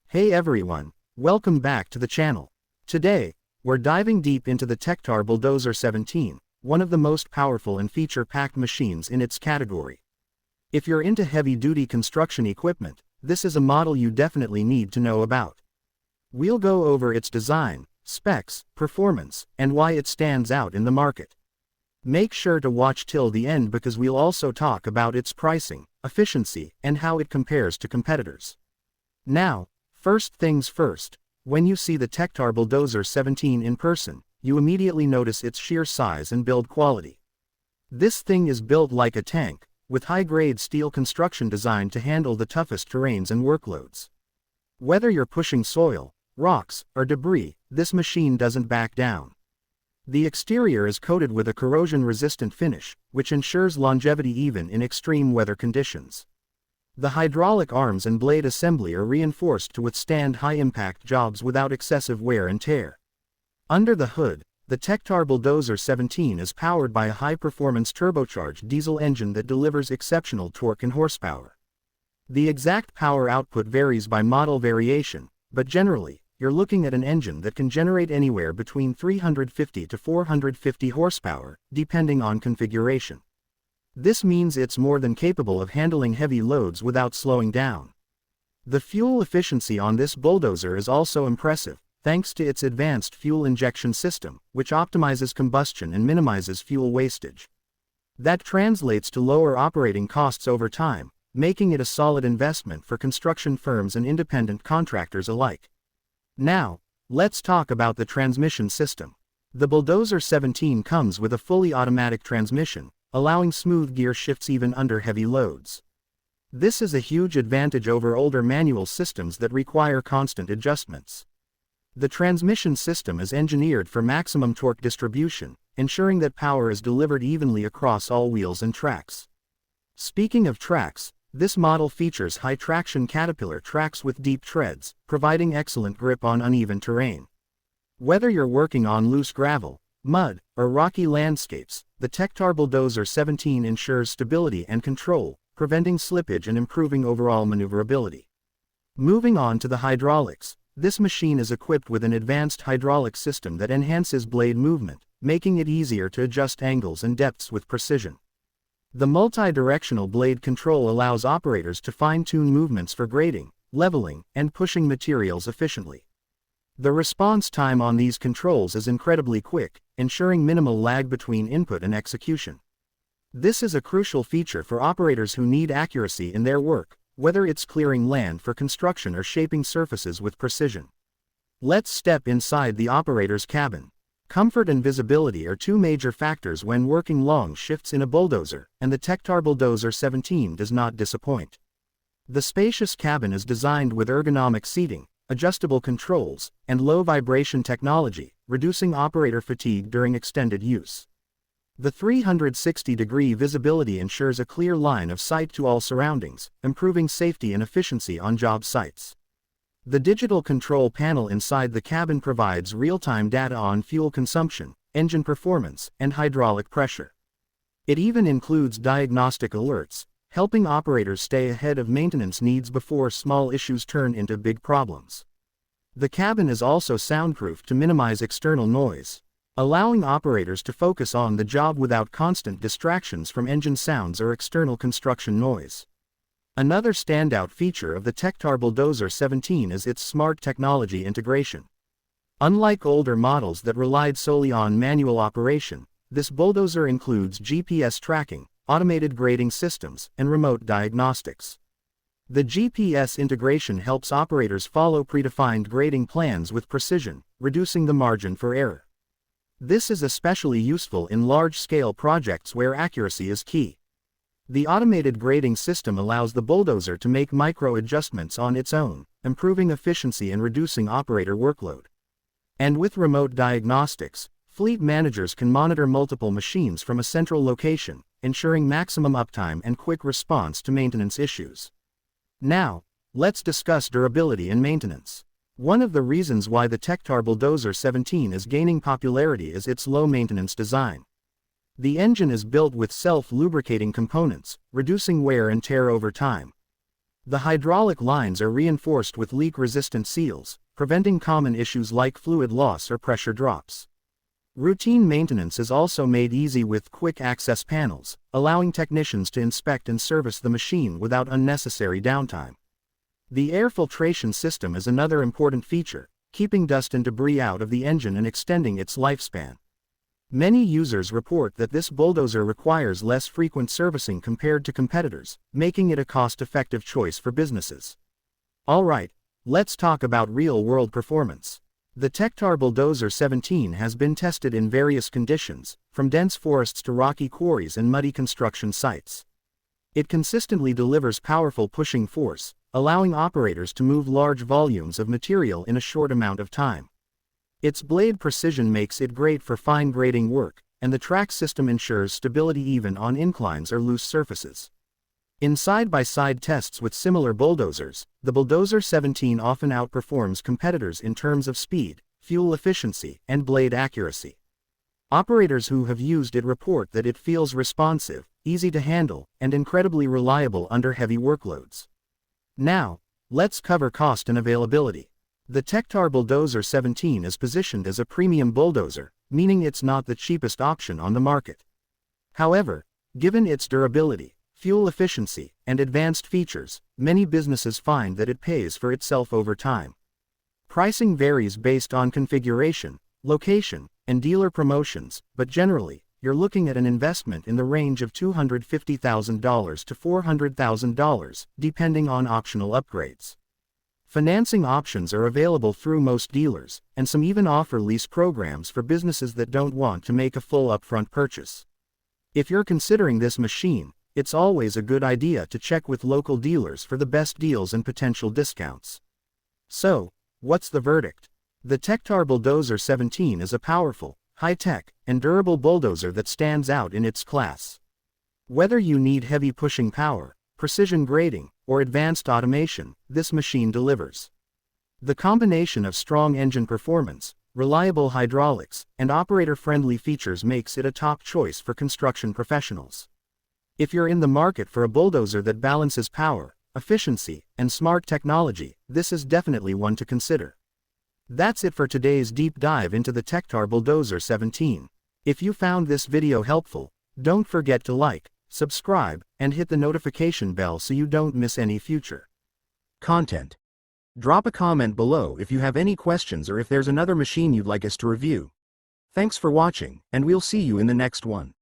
Hey everyone, welcome back to the channel. Today, we're diving deep into the Tektar Bulldozer 17, one of the most powerful and feature-packed machines in its category. If you're into heavy-duty construction equipment, this is a model you definitely need to know about. We'll go over its design, specs, performance, and why it stands out in the market. Make sure to watch till the end because we'll also talk about its pricing, efficiency, and how it compares to competitors. Now, first things first, when you see the Tektar Bulldozer 17 in person, you immediately notice its sheer size and build quality. This thing is built like a tank, with high-grade steel construction designed to handle the toughest terrains and workloads. Whether you're pushing soil, rocks, or debris, this machine doesn't back down. The exterior is coated with a corrosion-resistant finish, which ensures longevity even in extreme weather conditions. The hydraulic arms and blade assembly are reinforced to withstand high-impact jobs without excessive wear and tear. Under the hood, the Tektar Bulldozer 17 is powered by a high-performance turbocharged diesel engine that delivers exceptional torque and horsepower. The exact power output varies by model variation, but generally, you're looking at an engine that can generate anywhere between 350 to 450 horsepower, depending on configuration. This means it's more than capable of handling heavy loads without slowing down. The fuel efficiency on this bulldozer is also impressive, thanks to its advanced fuel injection system, which optimizes combustion and minimizes fuel wastage. That translates to lower operating costs over time, making it a solid investment for construction firms and independent contractors alike. Now, let's talk about the transmission system. The Bulldozer 17 comes with a fully automatic transmission, allowing smooth gear shifts even under heavy loads. This is a huge advantage over older manual systems that require constant adjustments. The transmission system is engineered for maximum torque distribution, ensuring that power is delivered evenly across all wheels and tracks. Speaking of tracks, this model features high-traction Caterpillar tracks with deep treads, providing excellent grip on uneven terrain. Whether you're working on loose gravel, mud, or rocky landscapes, the Tektar Bulldozer 17 ensures stability and control, preventing slippage and improving overall maneuverability. Moving on to the hydraulics, this machine is equipped with an advanced hydraulic system that enhances blade movement, making it easier to adjust angles and depths with precision. The multi-directional blade control allows operators to fine-tune movements for grading, leveling, and pushing materials efficiently. The response time on these controls is incredibly quick, ensuring minimal lag between input and execution. This is a crucial feature for operators who need accuracy in their work, whether it's clearing land for construction or shaping surfaces with precision. Let's step inside the operator's cabin. Comfort and visibility are two major factors when working long shifts in a bulldozer, and the Tektar Bulldozer 17 does not disappoint. The spacious cabin is designed with ergonomic seating, adjustable controls, and low-vibration technology, reducing operator fatigue during extended use. The 360-degree visibility ensures a clear line of sight to all surroundings, improving safety and efficiency on job sites. The digital control panel inside the cabin provides real-time data on fuel consumption, engine performance, and hydraulic pressure. It even includes diagnostic alerts, helping operators stay ahead of maintenance needs before small issues turn into big problems. The cabin is also soundproof to minimize external noise, allowing operators to focus on the job without constant distractions from engine sounds or external construction noise. Another standout feature of the Tektar Bulldozer 17 is its smart technology integration. Unlike older models that relied solely on manual operation, this bulldozer includes GPS tracking, automated grading systems, and remote diagnostics. The GPS integration helps operators follow predefined grading plans with precision, reducing the margin for error. This is especially useful in large-scale projects where accuracy is key. The automated grading system allows the bulldozer to make micro-adjustments on its own, improving efficiency and reducing operator workload. And with remote diagnostics, fleet managers can monitor multiple machines from a central location, ensuring maximum uptime and quick response to maintenance issues. Now, let's discuss durability and maintenance. One of the reasons why the Tektar Bulldozer 17 is gaining popularity is its low-maintenance design. The engine is built with self-lubricating components, reducing wear and tear over time. The hydraulic lines are reinforced with leak-resistant seals, preventing common issues like fluid loss or pressure drops. Routine maintenance is also made easy with quick-access panels, allowing technicians to inspect and service the machine without unnecessary downtime. The air filtration system is another important feature, keeping dust and debris out of the engine and extending its lifespan. Many users report that this bulldozer requires less frequent servicing compared to competitors, making it a cost-effective choice for businesses. Alright, let's talk about real-world performance. The Tektar Bulldozer 17 has been tested in various conditions, from dense forests to rocky quarries and muddy construction sites. It consistently delivers powerful pushing force, allowing operators to move large volumes of material in a short amount of time. Its blade precision makes it great for fine grading work, and the track system ensures stability even on inclines or loose surfaces. In side-by-side tests with similar bulldozers, the Bulldozer 17 often outperforms competitors in terms of speed, fuel efficiency, and blade accuracy. Operators who have used it report that it feels responsive, easy to handle, and incredibly reliable under heavy workloads. Now, let's cover cost and availability. The Tektar Bulldozer 17 is positioned as a premium bulldozer, meaning it's not the cheapest option on the market. However, given its durability, fuel efficiency, and advanced features, many businesses find that it pays for itself over time. Pricing varies based on configuration, location, and dealer promotions, but generally, you're looking at an investment in the range of $250,000 to $400,000, depending on optional upgrades. Financing options are available through most dealers, and some even offer lease programs for businesses that don't want to make a full upfront purchase. If you're considering this machine, it's always a good idea to check with local dealers for the best deals and potential discounts. So, what's the verdict? The Tektar Bulldozer 17 is a powerful, high-tech, and durable bulldozer that stands out in its class. Whether you need heavy pushing power, precision grading, or advanced automation, this machine delivers. The combination of strong engine performance, reliable hydraulics, and operator-friendly features makes it a top choice for construction professionals. If you're in the market for a bulldozer that balances power, efficiency, and smart technology, this is definitely one to consider. That's it for today's deep dive into the Tektar Bulldozer 17. If you found this video helpful, don't forget to like, subscribe, and hit the notification bell so you don't miss any future content. Drop a comment below if you have any questions or if there's another machine you'd like us to review. Thanks for watching, and we'll see you in the next one.